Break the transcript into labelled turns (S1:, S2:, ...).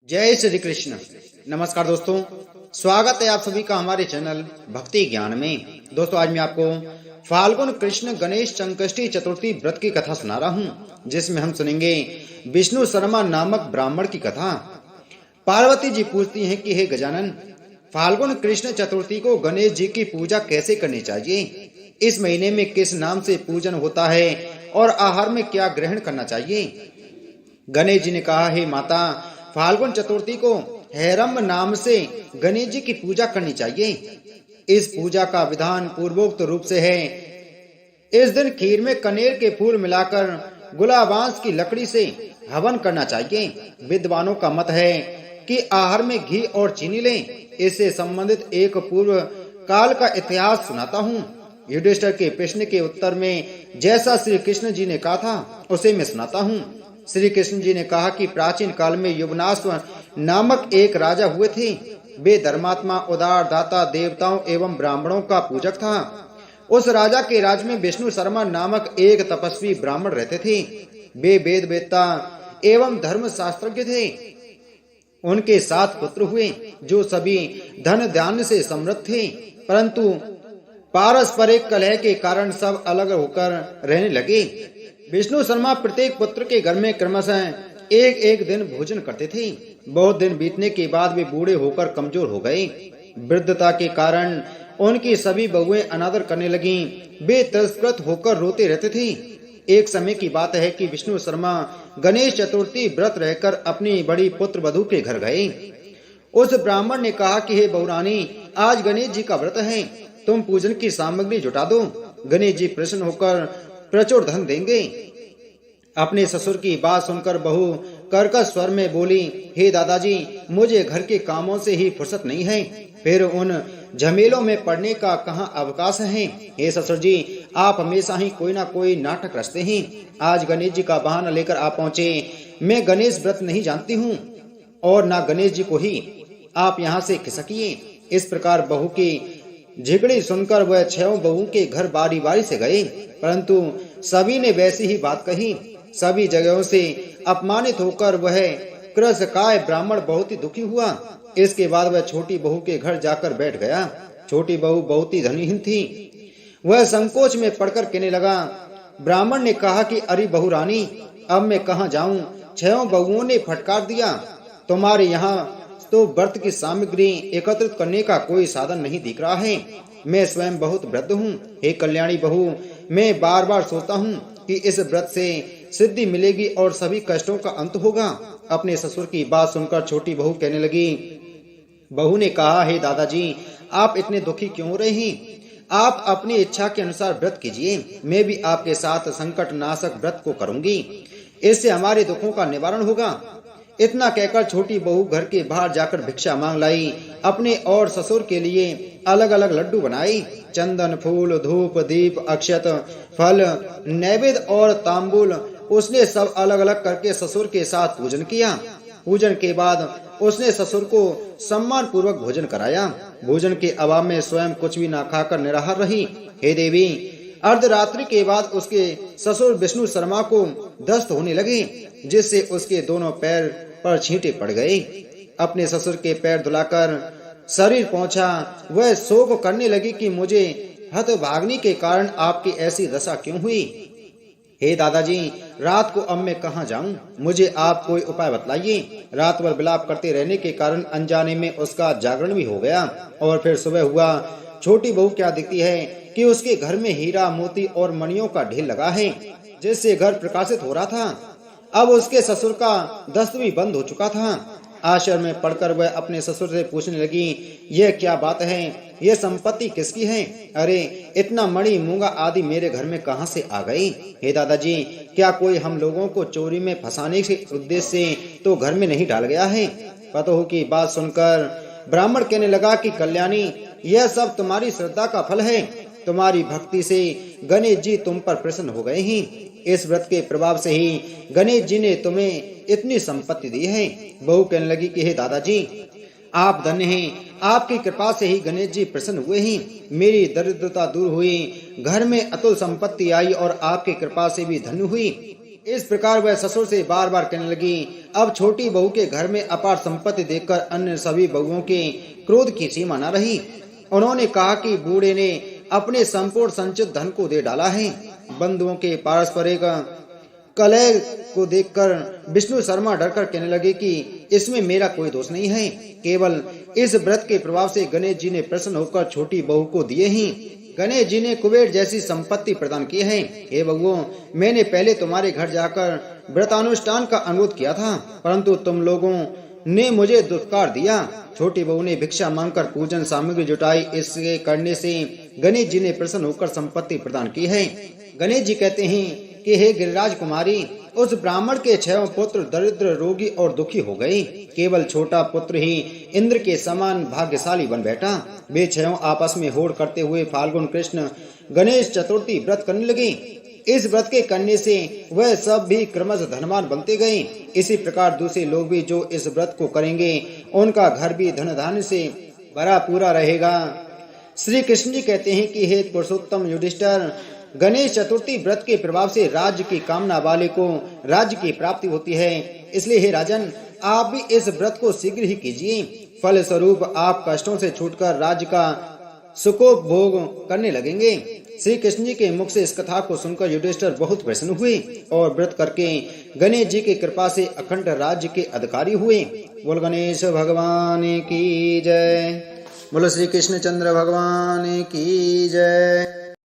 S1: जय श्री कृष्ण। नमस्कार दोस्तों, स्वागत है आप सभी का हमारे चैनल भक्ति ज्ञान में। दोस्तों, आज मैं आपको फाल्गुन कृष्ण गणेश संकष्टी चतुर्थी व्रत की कथा सुना रहा हूँ, जिसमें हम सुनेंगे विष्णु शर्मा नामक ब्राह्मण की कथा। पार्वती जी पूछती हैं कि हे गजानन, फाल्गुन कृष्ण चतुर्थी को गणेश जी की पूजा कैसे करनी चाहिए? इस महीने में किस नाम से पूजन होता है और आहार में क्या ग्रहण करना चाहिए? गणेश जी ने कहा, हे माता, फाल्गुन चतुर्थी को हेरम्ब नाम से गणेश जी की पूजा करनी चाहिए। इस पूजा का विधान पूर्वोक्त रूप से है। इस दिन खीर में कनेर के फूल मिलाकर गुलाबांस की लकड़ी से हवन करना चाहिए। विद्वानों का मत है कि आहार में घी और चीनी लें। इससे संबंधित एक पूर्व काल का इतिहास सुनाता हूँ। युधिष्ठिर के प्रश्न के उत्तर में जैसा श्री कृष्ण जी ने कहा था उसे मैं सुनाता हूँ। श्री कृष्ण जी ने कहा कि प्राचीन काल में युवनाश्व नामक एक राजा हुए थे। वे धर्मात्मा, उदार, दाता, देवताओं एवं ब्राह्मणों का पूजक था। उस राजा के राज में विष्णु शर्मा नामक एक तपस्वी ब्राह्मण रहते थे। वे वेद वेत्ता एवं धर्म शास्त्रज्ञ थे। उनके 7 पुत्र हुए, जो सभी धन धान्य से समृद्ध थे, परंतु पारस्परिक कलह के कारण सब अलग होकर रहने लगे। विष्णु शर्मा प्रत्येक पुत्र के घर में क्रमशः एक एक दिन भोजन करते थे। बहुत दिन बीतने के बाद वे बूढ़े होकर कमजोर हो गए। वृद्धता के कारण उनकी सभी बहुएं अनादर करने लगीं। वे तिरस्कृत होकर रोते रहते थे। एक समय की बात है कि विष्णु शर्मा गणेश चतुर्थी व्रत रहकर अपनी बड़ी पुत्र वधू के घर गए। उस ब्राह्मण ने कहा कि हे बहुरानी, आज गणेश जी का व्रत है, तुम पूजन की सामग्री जुटा दो। गणेश जी प्रसन्न होकर प्रचुर धन देंगे। अपने ससुर की बात सुनकर बहू कर्कश स्वर में बोली, हे दादाजी, मुझे घर के कामों से ही फुर्सत नहीं है, फिर उन झमेलों में पड़ने का कहाँ अवकाश है। हे ससुर जी, आप हमेशा ही कोई ना कोई नाटक रचते हैं। आज गणेश जी का बहाना लेकर आप पहुँचे। मैं गणेश व्रत नहीं जानती हूँ और ना गणेश जी को ही। आप यहाँ से खिसकिए। इस प्रकार बहू की झिगड़ी सुनकर वह 6 बहू के घर बारी बारी से गए, परंतु सभी ने वैसी ही बात कही। सभी जगहों से अपमानित होकर वह कृशकाय ब्राह्मण बहुत ही दुखी हुआ। इसके बाद वह छोटी बहू के घर जाकर बैठ गया। छोटी बहू बहुत ही धनीहीन थी। वह संकोच में पड़कर कहने लगा। ब्राह्मण ने कहा कि अरे बहू रानी, अब मैं कहाँ जाऊं? 6 बहुओं ने फटकार दिया। तुम्हारे यहाँ तो व्रत की सामग्री एकत्रित करने का कोई साधन नहीं दिख रहा है। मैं स्वयं बहुत वृद्ध हूँ। हे कल्याणी बहू, मैं बार बार सोचता हूँ कि इस व्रत से सिद्धि मिलेगी और सभी कष्टों का अंत होगा। अपने ससुर की बात सुनकर छोटी बहू कहने लगी। बहू ने कहा, हे दादाजी, आप इतने दुखी क्यों हो रहे हैं? आप अपनी इच्छा के अनुसार व्रत कीजिए। मैं भी आपके साथ संकट नाशक व्रत को करूंगी। इससे हमारे दुखों का निवारण होगा। इतना कहकर छोटी बहू घर के बाहर जाकर भिक्षा मांग लाई। अपने और ससुर के लिए अलग अलग लड्डू बनाए। चंदन, फूल, धूप, दीप, अक्षत, फल, नैवेद्य और तांबूल उसने सब अलग अलग करके ससुर के साथ पूजन किया। पूजन के बाद उसने ससुर को सम्मान पूर्वक भोजन कराया। भोजन के अभाव में स्वयं कुछ भी न खाकर निराहार रही। हे देवी, अर्धरात्रि के बाद उसके ससुर विष्णु शर्मा को दस्त होने लगे, जिससे उसके दोनों पैर पर छींटे पड़ गए। अपने ससुर के पैर धुलाकर शरीर पहुंचा। वह शोक करने लगी कि मुझे हतभाग्नि के कारण आपकी ऐसी दशा क्यों हुई। हे दादाजी, रात को अब मैं कहाँ जाऊं? मुझे आप कोई उपाय बतलाइए। रात भर विलाप करते रहने के कारण अनजाने में उसका जागरण भी हो गया और फिर सुबह हुआ। छोटी बहू क्या दिखती है कि उसके घर में हीरा, मोती और मणियों का ढेर लगा है, जिससे घर प्रकाशित हो रहा था। अब उसके ससुर का दस्त भी बंद हो चुका था। आश्चर्य में पड़कर वह अपने ससुर से पूछने लगी, यह क्या बात है? यह संपत्ति किसकी है? अरे, इतना मणि, मूंगा आदि मेरे घर में कहां से आ गई? हे दादाजी, क्या कोई हम लोगों को चोरी में फंसाने के उद्देश्य से तो घर में नहीं डाल गया है? पतोह की बात सुनकर ब्राह्मण कहने लगा कि कल्याणी, यह सब तुम्हारी श्रद्धा का फल है। तुम्हारी भक्ति से गणेश जी तुम पर प्रसन्न हो गए हैं। इस व्रत के प्रभाव से ही गणेश जी ने तुम्हें इतनी संपत्ति दी है। बहू कहने लगी कि हे दादाजी, आप धन्य हैं। आपकी कृपा से ही गणेश जी प्रसन्न हुए हैं। मेरी दरिद्रता दूर हुई, घर में अतुल संपत्ति आई और आपकी कृपा से भी धन्य हुई। इस प्रकार वह ससुर से बार बार कहने लगी। अब छोटी बहू के घर में अपार संपत्ति देखकर अन्य सभी बहुओं के क्रोध की सीमा न रही। उन्होंने कहा कि बूढ़े ने अपने संपूर्ण संचित धन को दे डाला है। बंधुओं के पारस्परिक कलह को देखकर विष्णु शर्मा डरकर कहने लगे कि इसमें मेरा कोई दोष नहीं है, केवल इस व्रत के प्रभाव से गणेश जी ने प्रसन्न होकर छोटी बहू को दिए ही गणेश जी ने कुबेर जैसी संपत्ति प्रदान की है। हे बहुओं, मैंने पहले तुम्हारे घर जाकर व्रतानुष्ठान का अनुरोध किया था, परंतु तुम लोगों ने मुझे दुत्कार दिया। छोटी बहू ने भिक्षा मांगकर पूजन सामग्री जुटाई। इसके करने से गणेश जी ने प्रसन्न होकर संपत्ति प्रदान की है। गणेश जी कहते हैं कि हे गिरिराज कुमारी, उस ब्राह्मण के 6 पुत्र दरिद्र, रोगी और दुखी हो गए। केवल छोटा पुत्र ही इंद्र के समान भाग्यशाली बन बैठा। वे 6 आपस में होड़ करते हुए फाल्गुन कृष्ण गणेश चतुर्थी व्रत करने लगे। इस व्रत के करने से वह सब भी क्रमशः धनवान बनते गए। इसी प्रकार दूसरे लोग भी जो इस व्रत को करेंगे, उनका घर भी धन धान्य से भरा पूरा रहेगा। श्री कृष्ण जी कहते हैं कि हे पुरुषोत्तम युधिष्ठिर, गणेश चतुर्थी व्रत के प्रभाव से राज्य की कामना वाले को राज्य की प्राप्ति होती है। इसलिए हे राजन, आप भी इस व्रत को शीघ्र ही कीजिए। फल स्वरूप आप कष्टों से छूटकर राज्य का सुखोपभोग करने लगेंगे। श्री कृष्ण जी के मुख से इस कथा को सुनकर युधिष्ठिर बहुत प्रसन्न हुए और व्रत करके गणेश जी की कृपा से अखंड राज्य के अधिकारी हुए। बोल गणेश भगवान की जय। बोलो श्री कृष्ण चंद्र भगवान की जय।